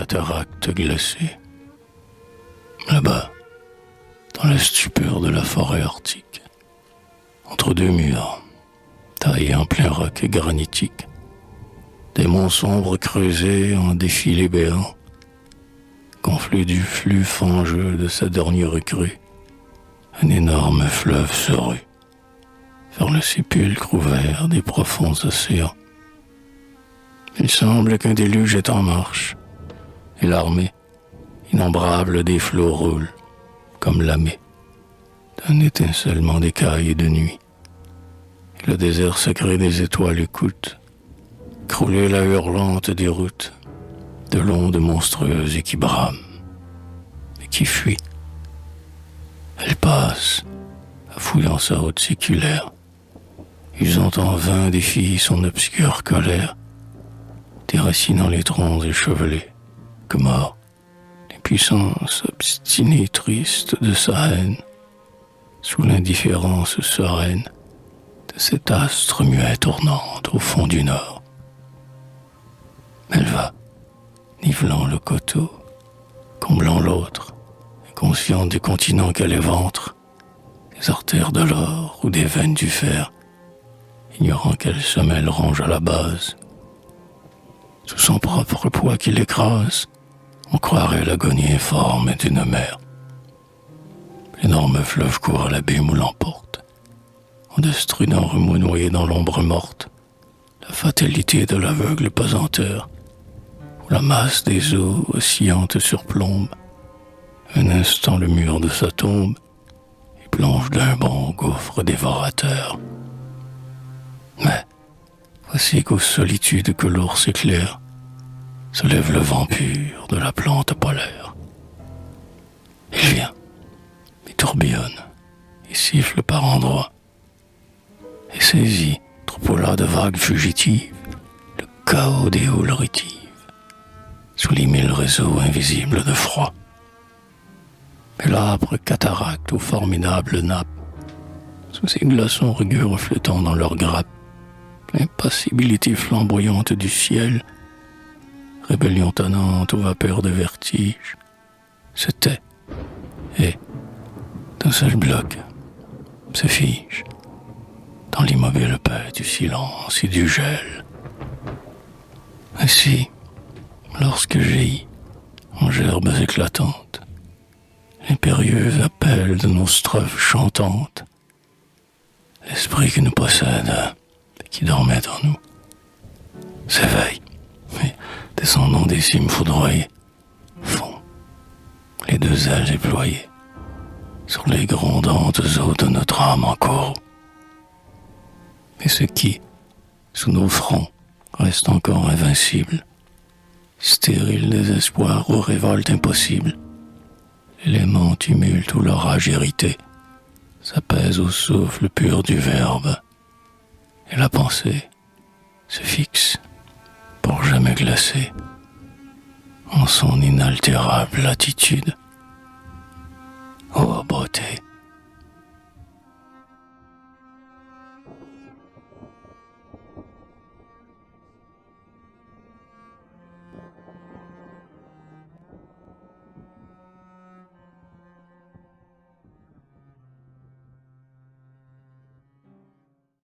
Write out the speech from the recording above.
cataracte glacée. Là-bas, dans la stupeur de la forêt arctique, entre deux murs, taillés en plein roc granitique, des monts sombres creusés en défilé béant, gonflés du flux fangeux de sa dernière crue, un énorme fleuve se rue vers le sépulcre ouvert des profonds océans. Il semble qu'un déluge est en marche, et l'armée, innombrable des flots roule, comme lamée, d'un étincellement d'écailles et de nuit. Et le désert sacré des étoiles écoute, crouler la hurlante des routes, de l'onde monstrueuse et qui brame, et qui fuit. Elle passe, affouillant sa haute séculaire, usant en vain des filles son obscure colère, déracinant les troncs échevelés, que mord les puissances obstinées tristes de sa haine, sous l'indifférence sereine de cet astre muet tournante au fond du nord. Elle va, nivelant le coteau, comblant l'autre, inconsciente des continents qu'elle éventre, des artères de l'or ou des veines du fer, ignorant quelle semelle ronge à la base. Sous son propre poids qui l'écrase, on croirait l'agonie informe d'une mer. L'énorme fleuve court à l'abîme où l'emporte, en destruisant remous noyé dans l'ombre morte, la fatalité de l'aveugle pesanteur, où la masse des eaux oscillantes surplombe un instant le mur de sa tombe et plonge d'un bond au gouffre dévorateur. Mais voici qu'aux solitudes que l'ours éclaire se lève le vent pur de la plante polaire. Il vient, il tourbillonne, il siffle par endroits, et saisit, troupeau là de vagues fugitives, le chaos des houles rétives, sous les mille réseaux invisibles de froid. Et l'âpre cataracte aux formidables nappes, sous ces glaçons rugueux reflétant dans leurs grappes l'impassibilité flamboyante du ciel, rébellion tonnante aux vapeurs de vertige, se tait et, d'un seul bloc, se fige dans l'immobile paix du silence et du gel. Ainsi, lorsque jaillit, en gerbes éclatantes, l'impérieux appel de nos strophes chantantes, l'esprit qui nous possède et qui dormait en nous s'éveille et, descendant des cimes foudroyées, fond, les deux ailes déployées, sur les grondantes eaux de notre âme en courroux. Et ce qui, sous nos fronts, reste encore invincible, stérile désespoir aux révoltes impossibles, l'élément tumulte ou l'orage irrité s'apaise au souffle pur du verbe, et la pensée se fixe pour jamais glacer en son inaltérable attitude. Ô beauté!